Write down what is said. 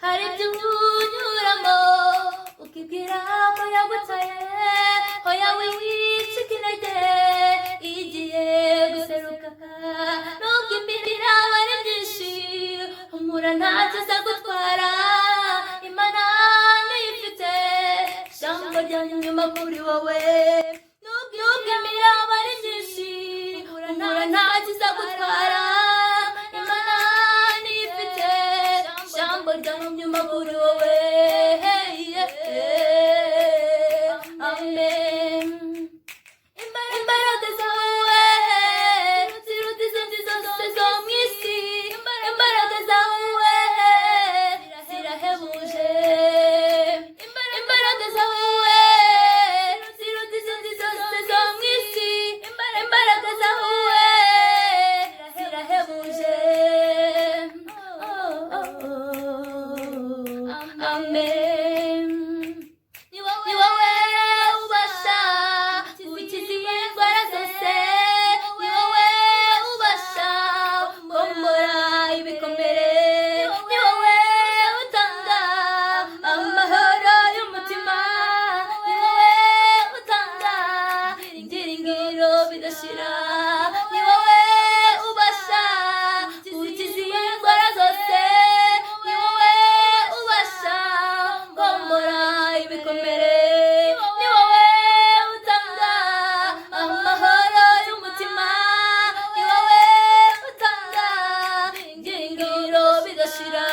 hari ibyo unyuramo ukibwira ko yagutaye, hoya wicika intege igiye guseruka, nubwo imbere ari byinshi humura ntacyo azagutwara, Imana niyo ifite ijambo rya nyuma kuri wowe, nubwo imbere ari byinshi humura ntacyo izagutwara, Imana niyo ifite ijambo rya nyuma kuri wowe. Amen. Imbaraga zawe ziruta izindi zose zo mu isi, imbaraga zawe zirahebuje, imbaraga zawe ziruta izindi zose zo mu isi, imbaraga zawe zirahebuje. Amen. Ni wowe ubasha gukiza indwara zose, ni wowe ubasha komora ibikomere, ni wowe utanga amahoro y'umutima, ni wowe utanga ibyiringiro bidashira, ni wowe ubasha gukiza indwara zose, ni wowe ubasha komora ibikomere, ni wowe utanga amahoro y'umutima, ni wowe utanga ibyiringiro bidashira.